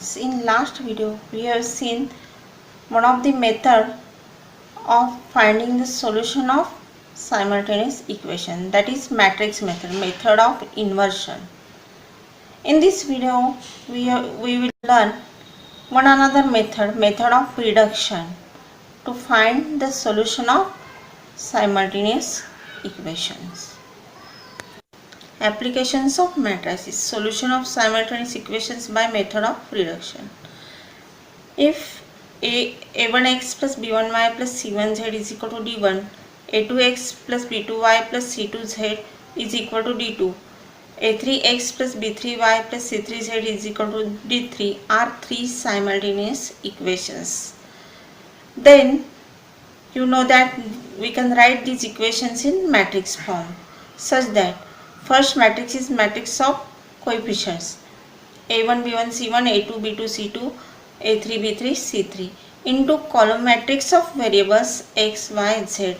students, in last video we have seen one of the method of finding the solution of simultaneous equation, that is matrix method of inversion. In this video we will learn one another method of reduction to find the solution of simultaneous equations. Applications of matrices, solution of simultaneous equations by method of reduction. If a1x plus b1y plus c1z is equal to d1, a2x plus b2y plus c2z is equal to d2, a3x plus b3y plus c3z is equal to d3 are three simultaneous equations. Then you know that we can write these equations in matrix form such that first matrix is matrix of coefficients a1 b1 c1, a2 b2 c2, a3 b3 c3 into column matrix of variables x, y, z.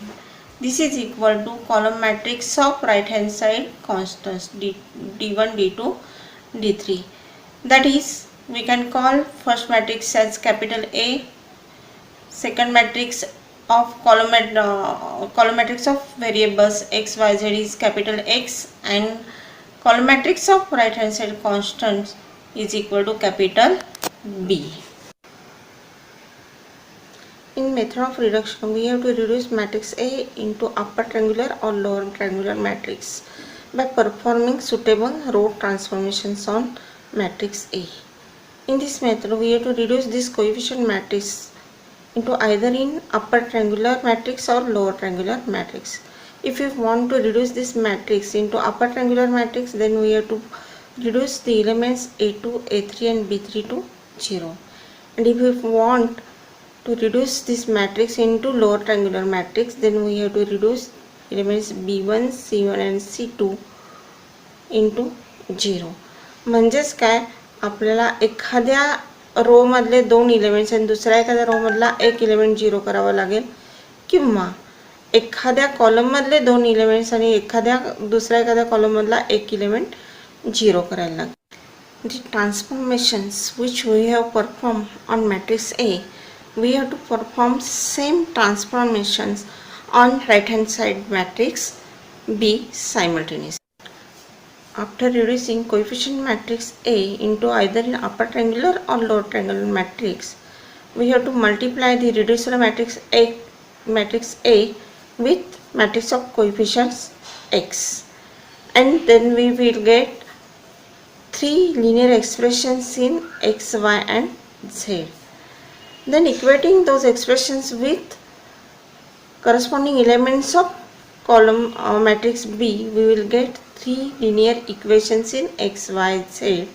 This is equal to column matrix of right hand side constants d1, d2, d3. That is, we can call first matrix as capital A, second matrix of column matrix of variables x, y, z is capital X, and column matrix of right hand side constants is equal to capital B. In method of reduction, we have to reduce matrix A into upper triangular or lower triangular matrix by performing suitable row transformations on matrix A. In this method, we have to reduce this coefficient matrix into either in upper triangular matrix or lower triangular matrix. If you want to reduce this matrix into upper triangular matrix, then we have to reduce the elements a2, a3 and b3 to 0. And if you want to reduce this matrix into lower triangular matrix, then we have to reduce elements b1, c1 and c2 into 0. म्हणजेच काय, आपल्याला एखाद्या रो मधले दोन elements आणि दुसऱ्या एखाद्या रो मधला एक एलिमेंट 0 करावा लागेल, किंवा एखाद्या कॉलम मधले दोन एलिमेंट्स आणि दुसऱ्या एखाद्या कॉलम मधला एक एलिमेंट 0 करायला लागेल. The transformations which we have performed on matrix A, we have to perform same transformations on right hand side matrix B simultaneously. After reducing coefficient matrix A into either in upper triangular or lower triangular matrix, we have to multiply the reducer matrix A with matrix of coefficients X, and then we will get three linear expressions in X, Y and Z. Then equating those expressions with corresponding elements of column matrix B, we will get three linear equations in X, Y, Z,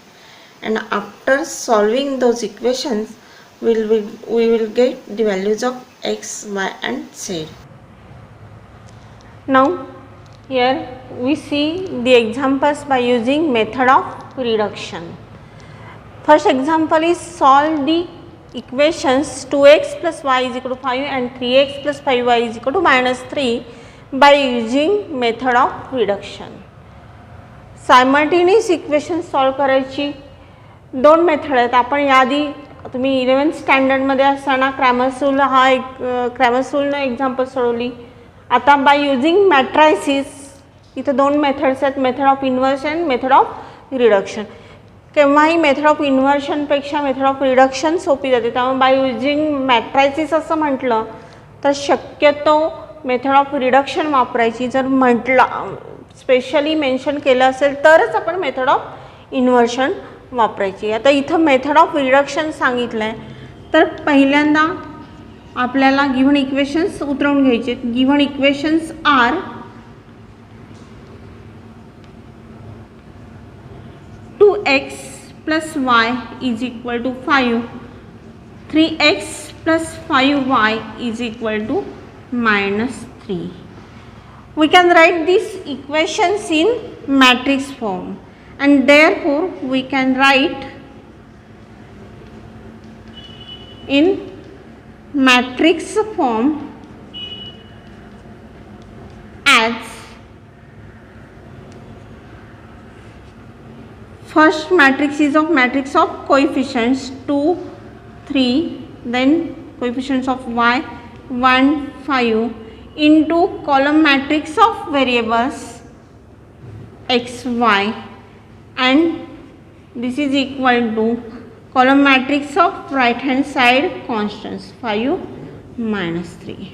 and after solving those equations we will get the values of X, Y and Z. Now here we see the examples by using method of reduction. First example is solve the equations 2x plus y is equal to 5 and 3x plus 5y is equal to -3 by using method of reduction. Simultaneous equation solve करायची दोन method आहेत. आपण याआधी तुम्ही 11th स्टँडर्डमध्ये असताना Cramer's रूलनं example सोडवली. आता by using मॅट्रायसिस इथं दोन मेथड्स आहेत, method of inversion, method of reduction. केव्हाही मेथड ऑफ इन्व्हर्शनपेक्षा मेथड ऑफ रिडक्शन सोपी जाते. त्यामुळे बाय युजिंग मॅट्रायसिस असं म्हटलं तर शक्यतो मेथड ऑफ रिडक्शन वापरायची. जर म्हटलं स्पेशली मेन्शन केलं असेल तरच आपण मेथड ऑफ इन्व्हर्शन वापरायची. आता इथं मेथड ऑफ रिडक्शन सांगितलं आहे, तर पहिल्यांदा आपल्याला गिव्हन इक्वेशन्स उतरवून घ्यायचे. Given equations are 2x plus y is equal to 5, 3x plus 5y is equal to -3. We can write these equations in matrix form, and therefore we can write in matrix form as first matrix is of matrix of coefficients 2 3, then coefficients of y 1 5 into column matrix of variables x y, and this is equal to column matrix of right hand side constants 5 minus 3.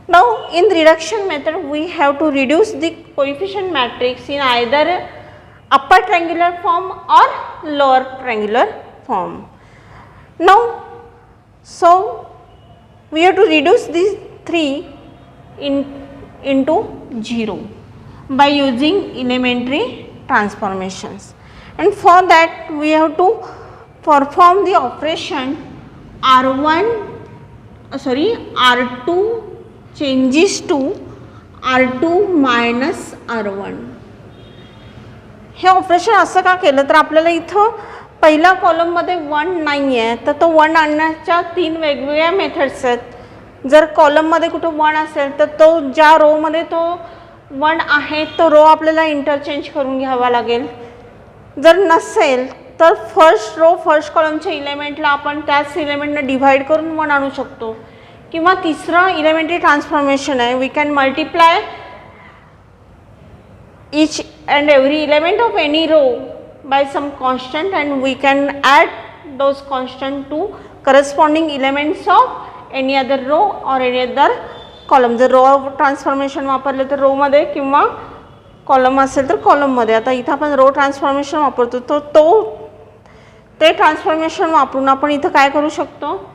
Now in reduction method we have to reduce the coefficient matrix in either upper triangular form or lower triangular form. Now so we have to reduce these 3 into 0 by using elementary transformations, and for that we have to perform the operation R2 changes to R2 minus R1. हे operation असं का केलं तर आपल्याला इथं पहिल्या कॉलममध्ये 1 नाही आहे, तर तो 1 आणण्याच्या 3 वेगवेगळ्या मेथड्स आहेत. जर कॉलममध्ये कुठं 1 असेल तर तो ज्या रोमध्ये तो 1 आहे तो रो आपल्याला इंटरचेंज करून घ्यावा लागेल. जर नसेल तर फर्स्ट रो फर्स्ट कॉलमच्या इलेमेंटला आपण त्याच इलेमेंटने डिवाइड करून 1 आणू शकतो, किंवा तिसरं इलेमेंटरी ट्रान्सफॉर्मेशन आहे, we can multiply each and every element of any row by some constant, and we can add those constant to corresponding elements of any other row or any other column. जर रो transformation वापरले तर रो मध्ये, किंवा column असेल तर column मध्ये. आता इथं आपण रो ट्रान्सफॉर्मेशन वापरतो, ते ट्रान्सफॉर्मेशन वापरून आपण इथं काय करू शकतो,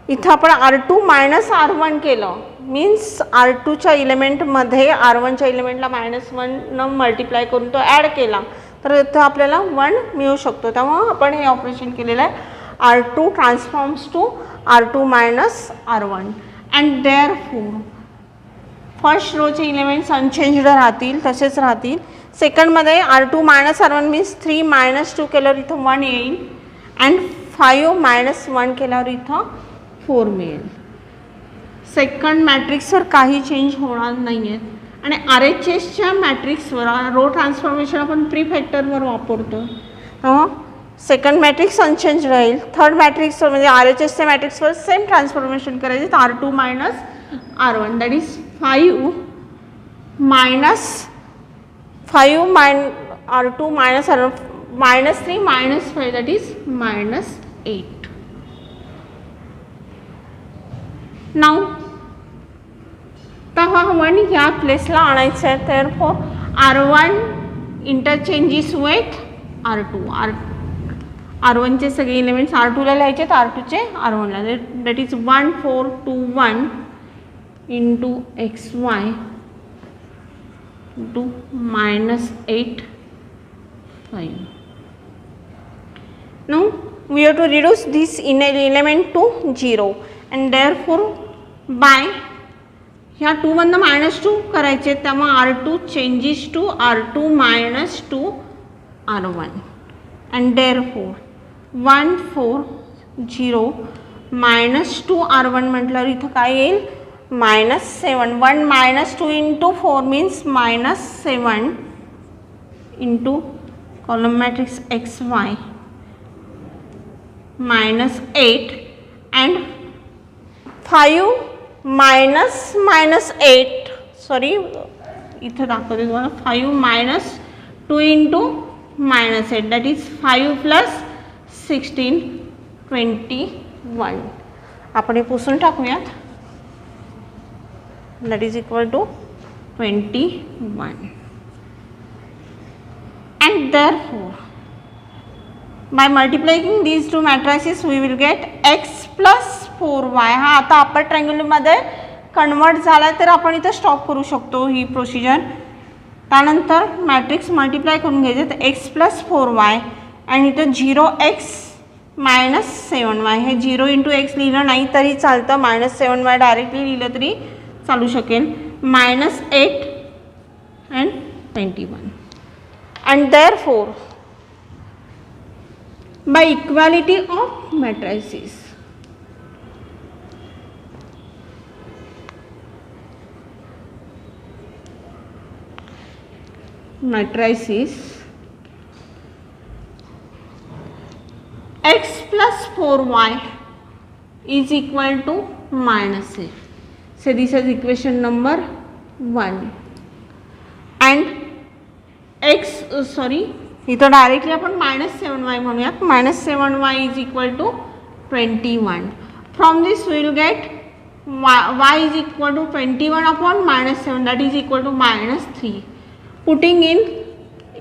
इथं आपण R2 मायनस R1 केलं, मीन्स R2च्या इलेमेंटमध्ये R1च्या इलेमेंटला -1 मल्टिप्लाय करून तो ॲड केला तर इथं आपल्याला 1 मिळू शकतो. त्यामुळे आपण हे ऑपरेशन केलेलं आहे R2 transforms to R2 minus R1, and therefore first रोचे इलेमेंट्स अनचेंज्ड राहतील, तसेच राहतील. सेकंडमध्ये R2 minus R1 means 3 minus 2 केल्यावर इथं 1 येईल, अँड 5 मायनस 1 केल्यावर इथं 4 मिळेल. सेकंड मॅट्रिक्सवर काही चेंज होणार नाही आहेत, आणि RHSच्या मॅट्रिक्सवर रो ट्रान्सफॉर्मेशन आपण प्रीफॅक्टरवर वापरतो, सेकंड मॅट्रिक्स अनचेंज राहील. थर्ड मॅट्रिक्सवर म्हणजे RHSच्या मॅट्रिक्सवर सेम ट्रान्सफॉर्मेशन करायचे, R2 minus R1 that is 5 minus 5 R2 minus R1 -3 -5 that is -8. Now तेव्हा 1 ह्या प्लेसला आणायचं आहे, therefore R1 interchanges with R2. R1चे सगळे एलिमेंट्स R2ला लिहायचे, तर R2चे R1ला, that is 1 4 2 1 into XY into -8 5. Now we have to reduce this element to 0, and therefore by ह्या 2 मधनं -2 करायचे, त्यामुळे R2 changes to R2 minus 2 R1, and therefore 1 4 0 -2 R1 म्हटल्यावर इथं काय येईल -7. 1 -2 into 4 means -7 into column matrix XY -8, and 5 -8 sorry इथं दाखवते तुम्हाला 5 -2 इंटू -8 दॅट इज 5 + 16 21. आपण हे पुसून टाकूयात, that is equal to 21, and therefore by multiplying these two matrices we will get x plus 4y. हा आता अपर ट्रायंगलमध्ये कन्वर्ट झाला, तर आपण इथं स्टॉप करू शकतो ही प्रोसिजर. त्यानंतर मॅट्रिक्स मल्टिप्लाय करून घ्यायचे, तर x plus 4y, आणि इथं 0x minus 7y. हे 0 इंटू x लिहिलं नाही तरी चालतं, -7y डायरेक्टली लिहिलं तरी चालू शकेल. -8 and 21, and therefore by equality of matrices 4y is equal to minus 8. So this is equation number 1. And इथं डायरेक्टली आपण -7y म्हणूयात. -7y is equal to 21. From this we will get y is equal to 21 upon -7, that is equal to -3. Putting in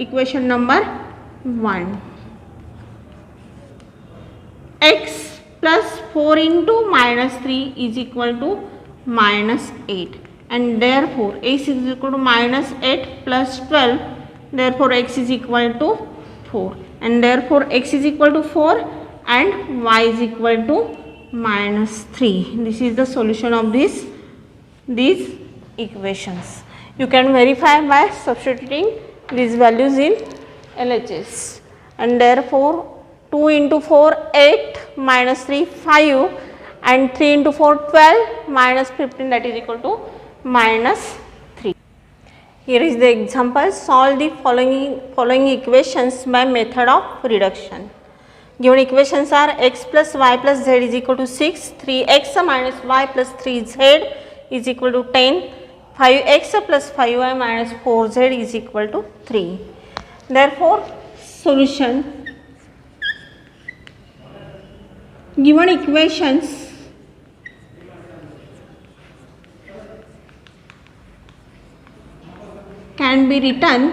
equation number 1, x plus 4 into -3 is equal to -8, and therefore x is equal to -8 plus 12, therefore x is equal to 4, and therefore x is equal to 4 and y is equal to -3. This is the solution of these equations. You can verify by substituting these values in LHS, and therefore 2 into 4 8 minus 3 5, and 3 into 4 12 minus 15, that is equal to -3. Here is the example. Solve the following equations by method of reduction. Given equations are x plus y plus z is equal to 6, 3x minus y plus 3z is equal to 10, 5x plus 5y minus 4z is equal to 3. Therefore, solution. Given equations can be written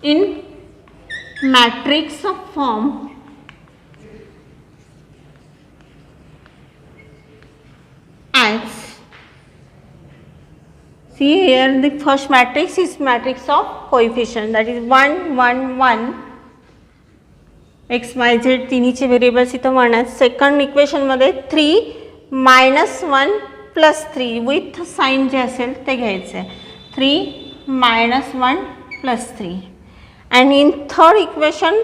in matrix of form as, see here the first matrix is matrix of coefficient, that is 1 1 1, x y z तिन्हीचे variables इथं 1 आहेत. Second equation मध्ये 3 -1 plus 3 with sign जे असेल ते घ्यायचे, 3 -1 plus 3, and in third equation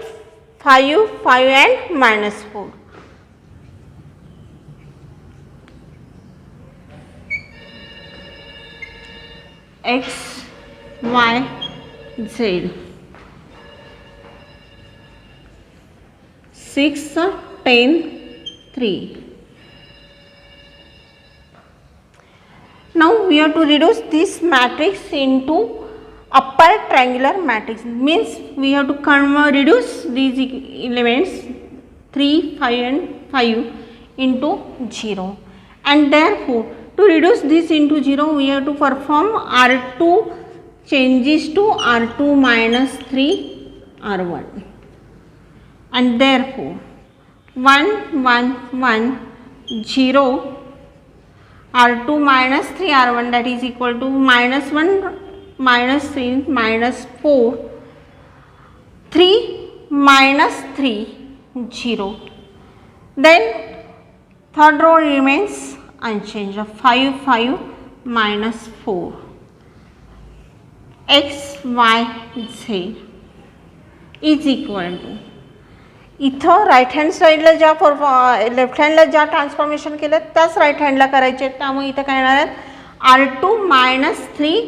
5 5 and -4. x y z 6 10 3. Now we have to reduce this matrix into upper triangular matrix, means we have to reduce these elements 3 5 and 5 into 0, and therefore to reduce this into 0 we have to perform R2 changes to R2 minus 3 R1, and therefore 1 1 1 0 R2 minus 3 R1, that is equal to -1 minus 3 minus 4, 3 minus 3 0. Then third row remains unchanged of 5 5 minus 4, x y z is equal to, इथं right hand साईडला ज्या left हँडला ज्या transformation केलं त्याच right हँडला करायचे आहेत, त्यामुळे इथं काय येणार आहेत R2 minus 3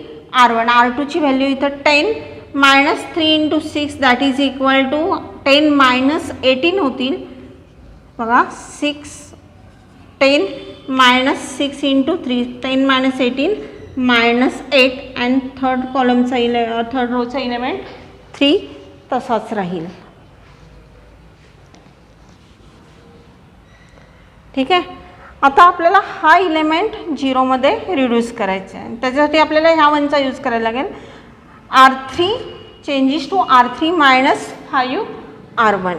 R1. R2 ची व्हॅल्यू इथं 10 minus 3 into 6, that is equal to 10 minus 18 होतील बघा, 6 10 minus 6 into 3, 10 minus 18 minus 8, and third कॉलमचा थर्ड रोचा इलेमेंट 3 तसाच राहील. ठीक आहे. आता आपल्याला हा इलेमेंट 0 मध्ये रिड्यूस करायचा आहे, त्याच्यासाठी आपल्याला ह्या 1चा यूज करायला लागेल. R3 changes to R3 minus 5 R1,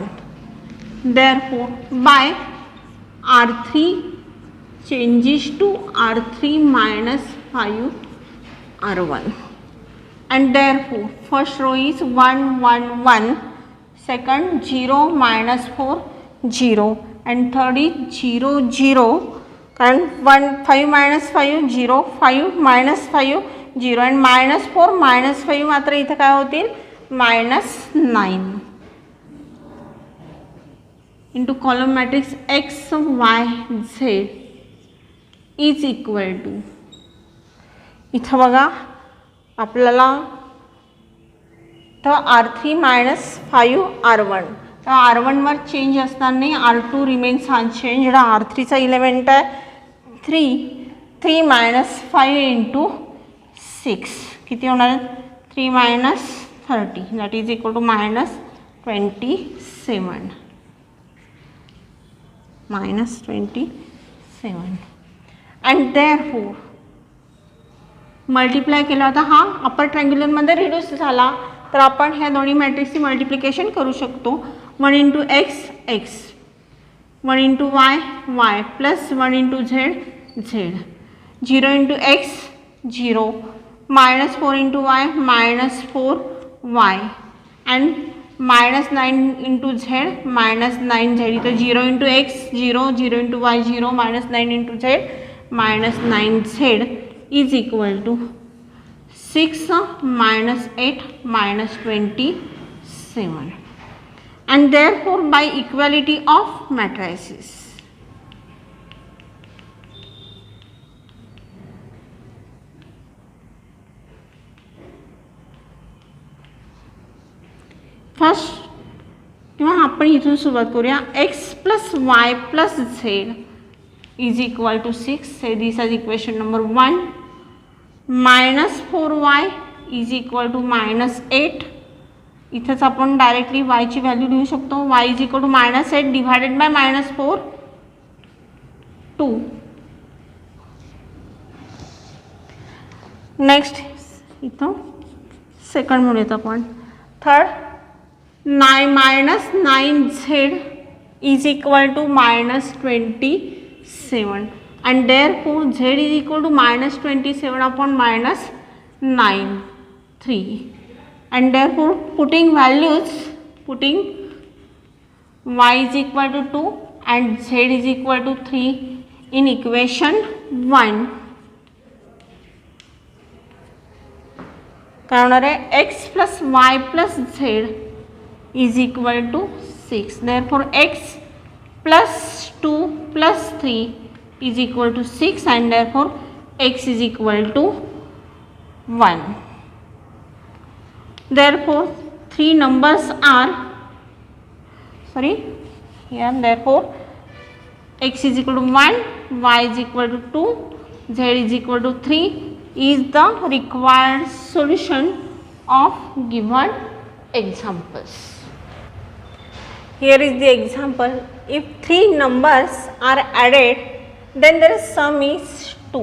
therefore by R3 changes to R3 minus 5 R1, and therefore first row is 1 1 1, second 0 minus 4 0, and third is 0 0, कारण 1 5 minus 5 0, 5 minus 5 0, and minus 4 minus 5 मात्र इथं काय होतील -9 into column matrix x y z is equal to, इथं बघा आपल्याला इथं R3 minus 5 R1, तर R1वर चेंज असणार नाही, R2 रिमेन्स अनचेंज्ड. R3चा इलेमेंट आहे 3 मायनस 5 इंटू 6 किती होणार आहे? 3 minus 30 that is equal to minus 27 minus 27. And therefore multiply केला होता, हा अपर ट्रायंग्युलरमध्ये रिड्यूस झाला, तर आपण ह्या दोन्ही मॅट्रिक्सची मल्टिप्लिकेशन करू शकतो. 1 into x x, 1 into Y Y, plus 1 into Z Z, 0 into x 0, minus 4 into y minus 4 Y, and minus 9 into Z minus 9 Z. इथं 0 into x 0, 0 into Y 0, minus 9 into Z minus 9 Z is equal to 6 minus 8 minus 27. And therefore by equality of matrices, first किंवा आपण इथून सुरुवात करूया. x plus Y plus Z is equal to 6. Say this as equation number 1. Minus 4y is equal to minus 8. इथेच आपण directly y ची value लिहू शकतो. y is equal to minus 8 divided by minus 4 2. Next इथं second म्हणूयात आपण. Third 9 minus 9z is equal to minus 27, and therefore z is equal to minus 27 upon minus 9 3, and therefore putting values, putting y is equal to 2 and z is equal to 3 in equation 1, काय होणार आहे? x plus y plus z is equal to 6. Therefore x plus 2 plus 3 is equal to 6, and therefore x is equal to 1. Therefore three numbers are, therefore x is equal to 1, y is equal to 2, z is equal to 3 is the required solution of given examples. Here is the example. If three numbers are added, then their sum is 2.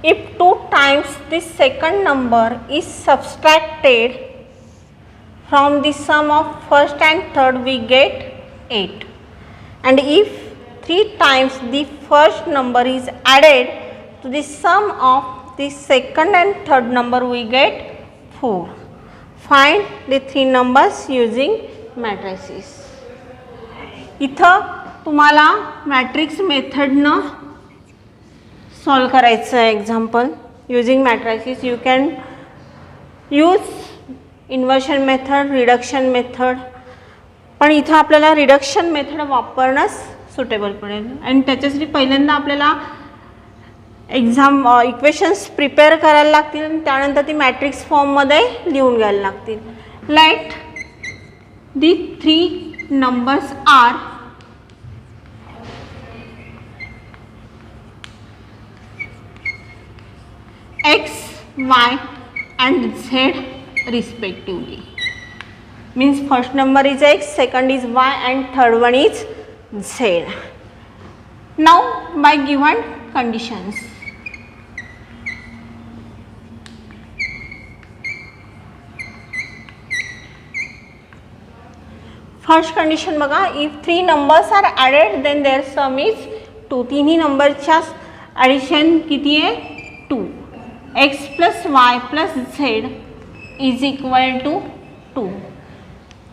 If 2 times the second number is subtracted from the sum of first and third, we get 8. And if 3 times the first number is added to the sum of the second and third number, we get 4. Find the three numbers using matrices. इथं तुम्हाला matrix मेथडनं solve करायचं आहे example using matrices. You can use inversion method, reduction method, पण इथं आपल्याला reduction method वापरणंच suitable पडेल. आणि त्याच्यासाठी पहिल्यांदा आपल्याला इक्वेशन्स प्रिपेअर करायला लागतील आणि त्यानंतर ती मॅट्रिक्स फॉर्ममध्ये लिहून घ्यायला लागतील. Let the three numbers are x, y and z respectively. Means first number is x, second is y and third one is z. Now by given conditions, first condition बघा, if three numbers are added then their sum is 2. तिन्ही नंबरच्या addition किती आहे? 2. X plus Y plus Z is equal to 2.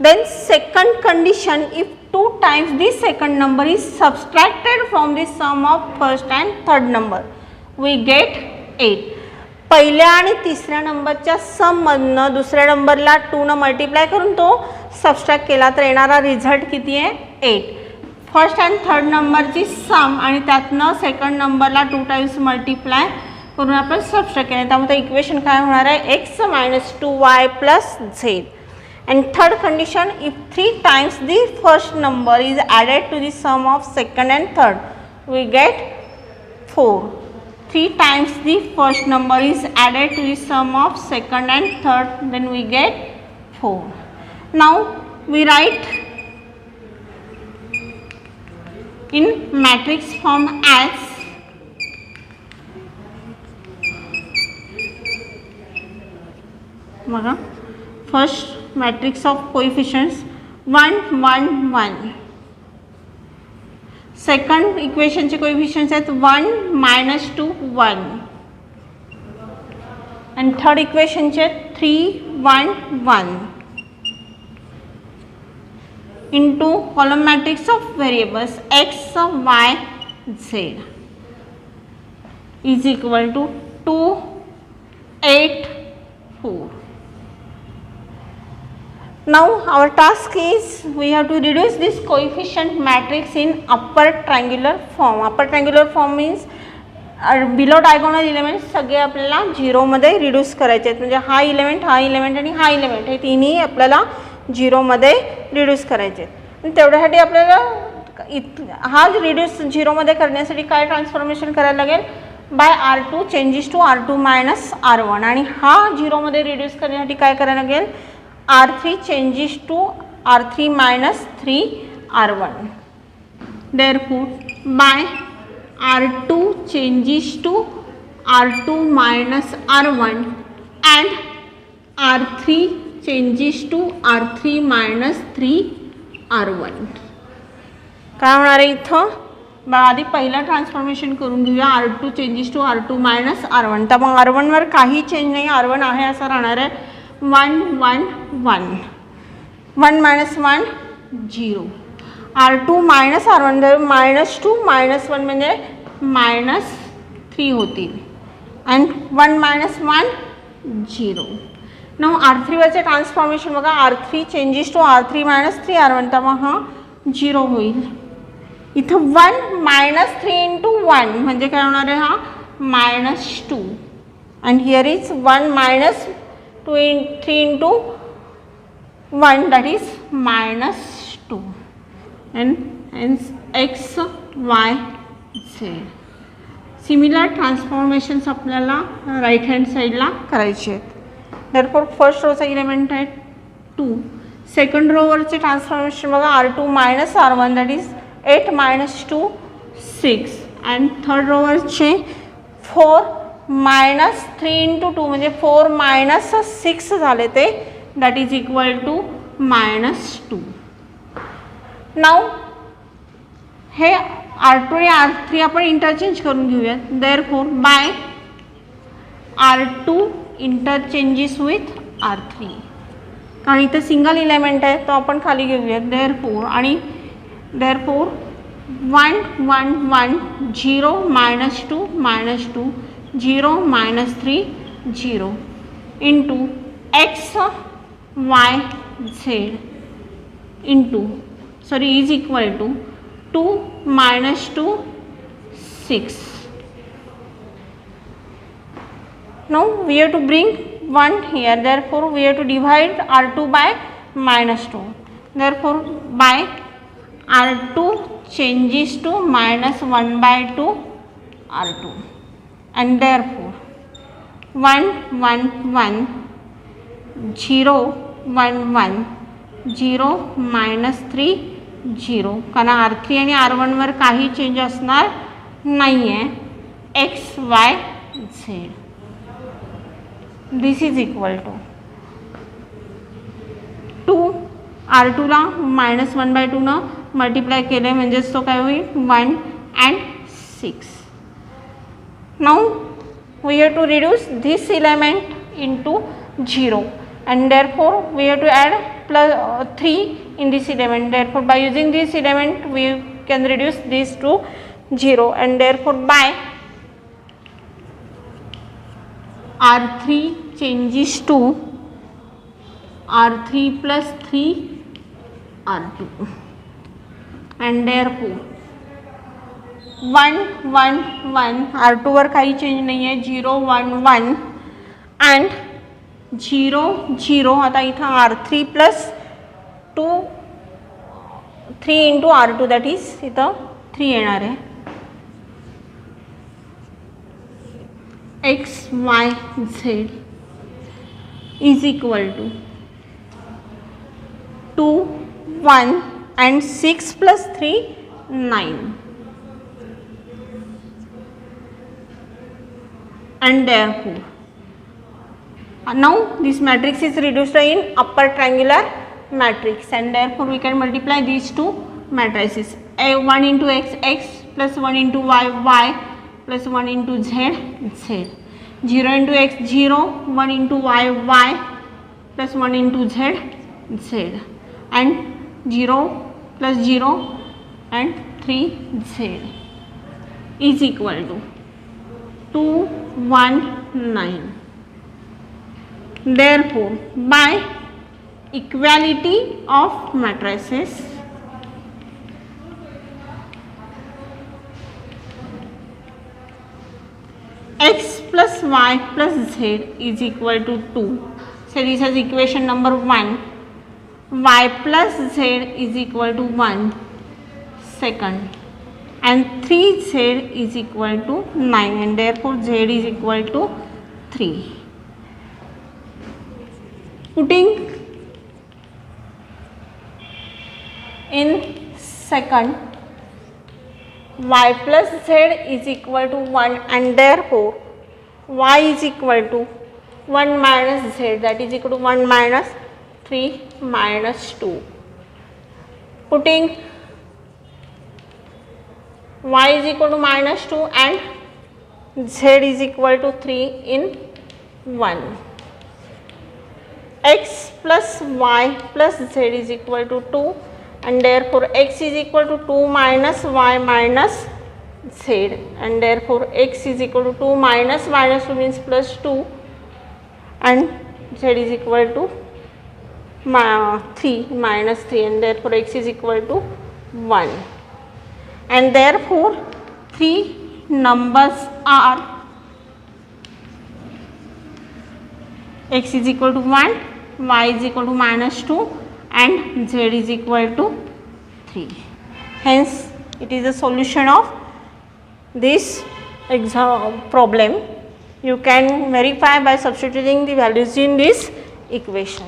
Then second condition, if 2 times the second number is subtracted from the sum of first and third number, we get 8. पहिल्या आणि तिसऱ्या नंबरच्या सम मधनं दुसऱ्या नंबरला 2 न मल्टिप्लाय करून तो सबस्ट्रॅक्ट केला तर येणारा रिझल्ट किती आहे? 8. फर्स्ट अँड थर्ड नंबरची सम आणि त्यातनं सेकंड नंबरला 2 times मल्टिप्लाय करून आपण सबस्ट्रॅक्ट केलं, त्यामुळे इक्वेशन काय होणार आहे, x minus 2y plus Z. And third condition, if 3 times the first number is added to the sum of second and third, we get 4. 3 times the first number is added to the sum of second and third, then we get 4. Now we write in matrix form as first matrix of coefficients 1 1 1. Second इक्वेशनचे coefficients आहेत 1 minus 2 1. आणि third इक्वेशनचे 3 1 1 into column matrix of variables x y z is equal to 2 8 4. Now our task is we have to reduce this coefficient matrix in upper triangular form. Upper triangular form means below diagonal elements सगळे आपल्याला 0 मध्ये reduce करायचे आहेत. म्हणजे हा element आणि हा element हे तिन्ही आपल्याला 0 मध्ये रिड्यूस करायचे आहेत. तेवढ्यासाठी आपल्याला हा रिड्यूस 0 मध्ये करण्यासाठी काय ट्रान्सफॉर्मेशन करायला लागेल, bye R2 changes to R2 minus R1. आणि हा 0 मध्ये रिड्यूस करण्यासाठी काय करायला लागेल, R3 changes to R3 minus 3 R1. Therefore, by R2 changes to R2 minus R1 and R3 changes to R3 minus 3 R1. काय होणार आहे इथं, आधी पहिला ट्रान्सफॉर्मेशन करून घेऊया. R2 changes to R2 minus R1. त्यामुळे R1 वर काही चेंज नाही, R1 आहे असं राहणार आहे. 1 1 1 1 minus 1 0. R2 minus R1 जर -2 -1 म्हणजे -3 होतील. and 1 minus 1 0. नाउ R3 वरचे ट्रान्सफॉर्मेशन बघा, R3 changes to R3 minus 3 R1 त्यामुळे हा 0 होईल. इथं 1 -3 into 1 म्हणजे काय होणार आहे, हा -2. and here is 1 minus 3 into 1 that is -2 and hence x y z. Similar transformations आपल्याला राईट हँड साईडला करायचे आहेत. therefore फर्स्ट रोचा इलेमेंट आहे 2. सेकंड रोवरचे ट्रान्सफॉर्मेशन बघा, R2 minus R1 that is 8 minus 2 6. and third रोवरचे 4 minus 3 into 2 म्हणजे 4 minus 6 झाले ते, that is equal to -2. Now हे R2 आणि R3 आपण इंटरचेंज करून घेऊयात. therefore bye R2 interchanges with R3, कारण इथे सिंगल इलेमेंट आहे तो आपण खाली घेऊयात. therefore आणि therefore 1 1 1 0 -2 -2 0 -3 0 into x y z into is equal to 2 -2 6. Now we have to bring 1 here, therefore we have to divide R2 by -2. therefore by R2 changes to -1/2 R2. and therefore 1 1 1 0 1 1 0 -3 0, कारण R3 आणि R1 वर काही change असणार नाही आहे. x y z this is equal to 2 R2 ला -1/2 न multiply केले म्हणजेच तो काय होईल 1 and 6. Now we have to reduce this element into 0 and therefore we have to add plus 3 in this element. therefore by using this element we can reduce this to 0 and therefore by R3 changes to R3 plus 3 R2 and therefore 1 1 1, R2 वर काही change नाही आहे, 0 1 1 and 0 0. आता इथं R3 plus 2 3 into R2 that is इथं 3 येणार आहे. X y z is equal to 2 1 and 6 plus 3 9, and therefore now this matrix is reduced in upper triangular matrix, and therefore we can multiply these two matrices. A 1 into x x plus 1 into y y plus 1 into z z, 0 into x 0, 1 into y y plus 1 into z z, and 0 plus 0 and 3z is equal to 219. Therefore, by equality of matrices, x plus y plus z is equal to 2. So this is equation number 1. Y plus z is equal to 1 second, and 3z is equal to 9, and therefore z is equal to 3. Putting in second, y plus z is equal to 1, and therefore y is equal to 1 minus z, that is equal to 1 minus 3 minus 2. Putting y is equal to minus 2 and z is equal to 3 in 1. X plus y plus z is equal to 2, and therefore x is equal to 2 minus y minus z, and therefore x is equal to 2 minus 2 means plus 2, and z is equal to 3 minus 3, and therefore x is equal to 1, and therefore three numbers are x is equal to 1, y is equal to minus 2, and z is equal to 3. Hence it is a solution of this exam problem. You can verify by substituting the values in this equation.